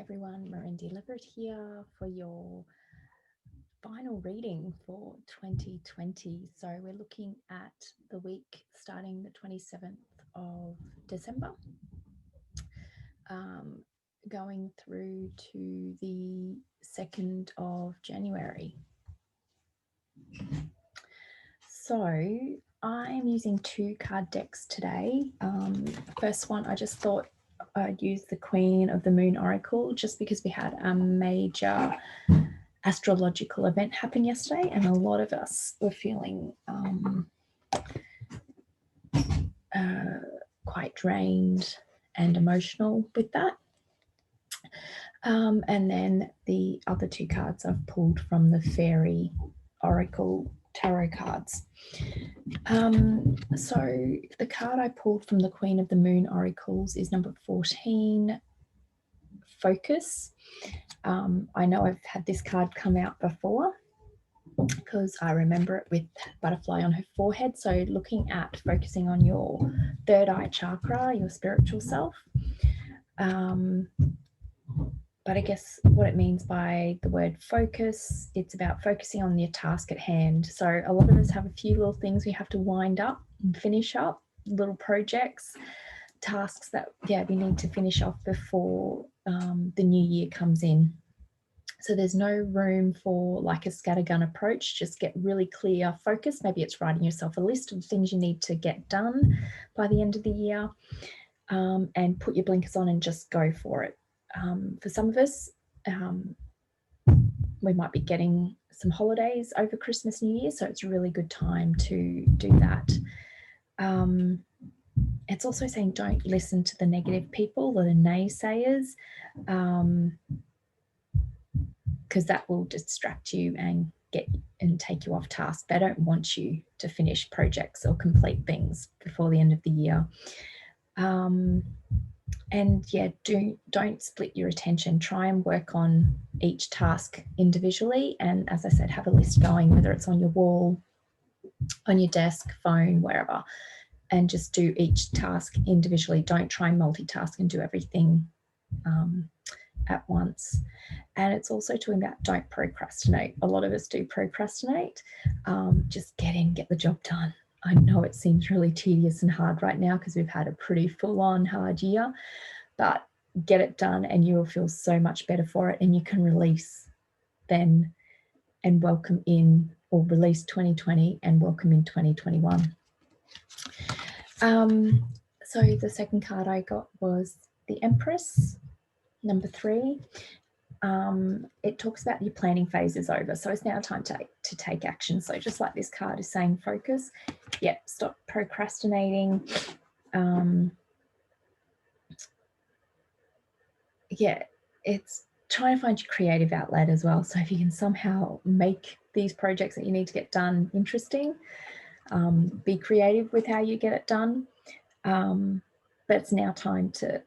everyone, Merendi here for your final reading for 2020. So we're looking at the week starting the 27th of December, going through to the 2nd of January. So I'm using two card decks today. First one, I just thought I'd use the Queen of the Moon Oracle just because we had a major astrological event happen yesterday and a lot of us were feeling quite drained and emotional with that. And then the other two cards I've pulled from the Fairy Oracle tarot cards. So the card I pulled from the Queen of the Moon Oracles is number 14, Focus. I know I've had this card come out before because I remember it with butterfly on her forehead. So looking at focusing on your third eye chakra, your spiritual self. But I guess what it means by the word focus, it's about focusing on your task at hand. So a lot of us have a few little things we have to wind up and finish up, little projects, tasks that, we need to finish off before the new year comes in. So there's no room for like a scattergun approach. Just get really clear focus. Maybe it's writing yourself a list of things you need to get done by the end of the year, and put your blinkers on and just go for it. For some of us, we might be getting some holidays over Christmas, New Year, so it's a really good time to do that. It's also saying don't listen to the negative people, the naysayers, because that will distract you and take you off task. They don't want you to finish projects or complete things before the end of the year. And don't split your attention. Try and work on each task individually. And as I said, have a list going, whether it's on your wall, on your desk, phone, wherever, and just do each task individually. Don't try and multitask and do everything at once. And it's also talking about don't procrastinate. A lot of us do procrastinate. Just get the job done. I know it seems really tedious and hard right now because we've had a pretty full-on hard year, but get it done and you will feel so much better for it, and you can release then and welcome in, or release 2020 and welcome in 2021. So the second card I got was the Empress, number 3. It talks about your planning phase is over, so it's now time to take action. So just like this card is saying, focus. Stop procrastinating. It's trying to find your creative outlet as well. So if you can somehow make these projects that you need to get done interesting, be creative with how you get it done. But it's now time to,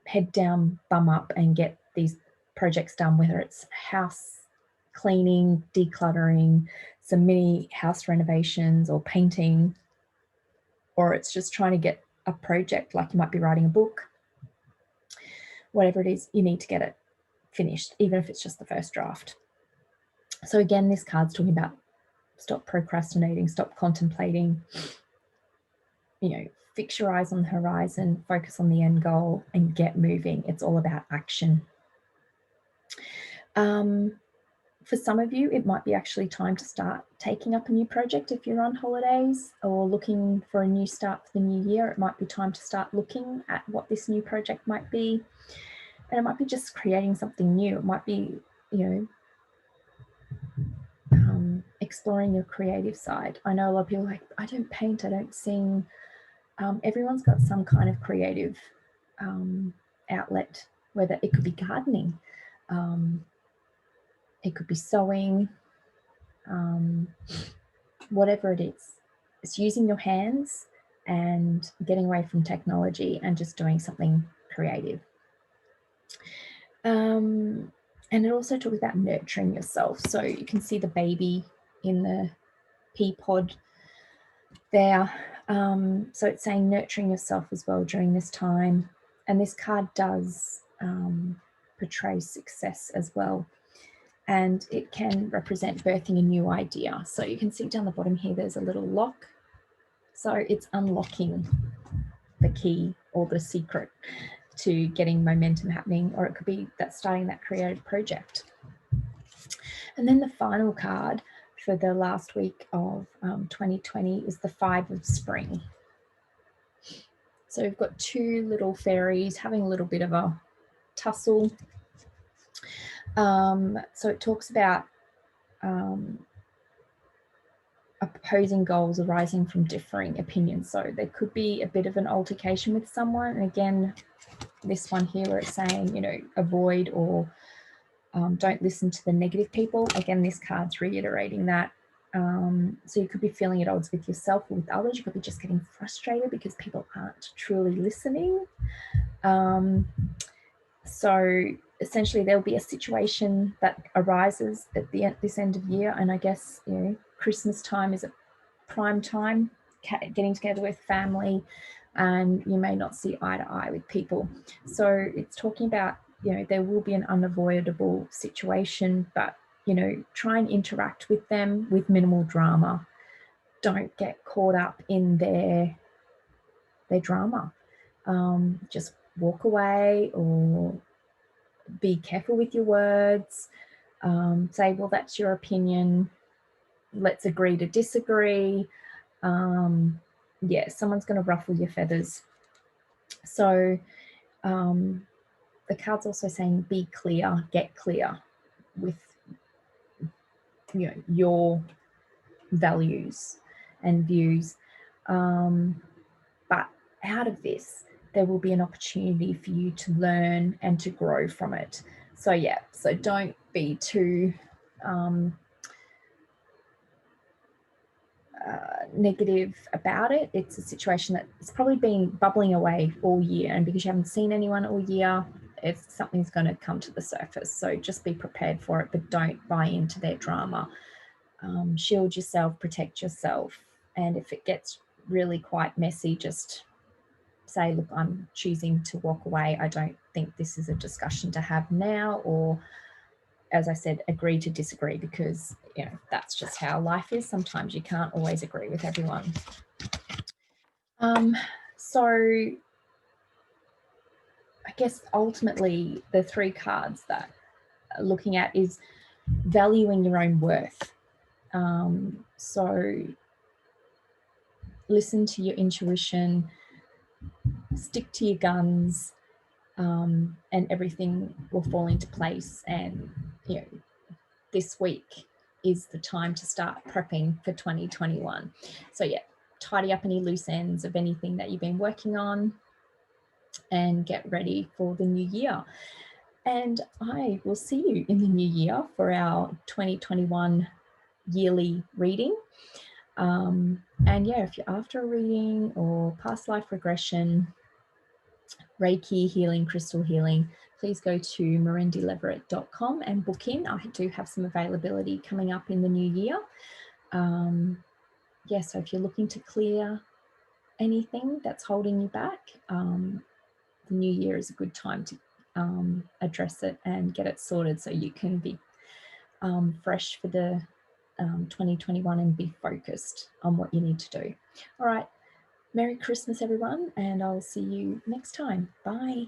head down, bum up and get these projects done, whether it's house cleaning, decluttering, some mini house renovations or painting, or it's just trying to get a project, like you might be writing a book. Whatever it is, you need to get it finished, even if it's just the first draft. So again, this card's talking about stop procrastinating, stop contemplating, fix your eyes on the horizon, focus on the end goal and get moving. It's all about action. For some of you, it might be actually time to start taking up a new project if you're on holidays or looking for a new start for the new year. It might be time to start looking at what this new project might be. And it might be just creating something new. It might be, exploring your creative side. I know a lot of people are like, I don't paint, I don't sing. Everyone's got some kind of creative outlet, whether it could be gardening, it could be sewing, whatever it is. It's using your hands and getting away from technology and just doing something creative. And it also talks about nurturing yourself. So you can see the baby in the pea pod there. So it's saying nurturing yourself as well during this time. And this card does portrays success as well. And it can represent birthing a new idea. So you can see down the bottom here, there's a little lock. So it's unlocking the key or the secret to getting momentum happening, or it could be that starting that creative project. And then the final card for the last week of 2020 is the 5 of Spring. So we've got 2 little fairies having a little bit of a tussle. So it talks about opposing goals arising from differing opinions. So there could be a bit of an altercation with someone. And again, this one here where it's saying, you know, avoid or don't listen to the negative people. Again, this card's reiterating that. So you could be feeling at odds with yourself or with others. You could be just getting frustrated because people aren't truly listening. So essentially there'll be a situation that arises at this end of year, and I guess, you know, Christmas time is a prime time, getting together with family, and you may not see eye to eye with people. So it's talking about, you know, there will be an unavoidable situation, but, you know, try and interact with them with minimal drama. Don't get caught up in their drama. Just walk away or be careful with your words. Say, well, that's your opinion. Let's agree to disagree. Yeah, someone's going to ruffle your feathers. So the card's also saying be clear, get clear with, you know, your values and views. But out of this, there will be an opportunity for you to learn and to grow from it. So yeah, so don't be too negative about it. It's a situation that's probably been bubbling away all year, and because you haven't seen anyone all year, it's something's going to come to the surface. So just be prepared for it, but don't buy into their drama. Shield yourself, protect yourself, and if it gets really quite messy, just say, look, I'm choosing to walk away. I don't think this is a discussion to have now, or as I said, agree to disagree, because, you know, that's just how life is. Sometimes you can't always agree with everyone. So I guess ultimately the 3 cards that I'm looking at is valuing your own worth. So listen to your intuition, stick to your guns, and everything will fall into place. And, you know, this week is the time to start prepping for 2021. So yeah, tidy up any loose ends of anything that you've been working on and get ready for the new year. And I will see you in the new year for our 2021 yearly reading. And yeah, if you're after a reading or past life regression, Reiki healing, crystal healing, please go to merendileverett.com and book in. I do have some availability coming up in the new year. Yeah, so if you're looking to clear anything that's holding you back, the new year is a good time to address it and get it sorted so you can be fresh for the 2021 and be focused on what you need to do. All right. Merry Christmas, everyone, and I'll see you next time. Bye.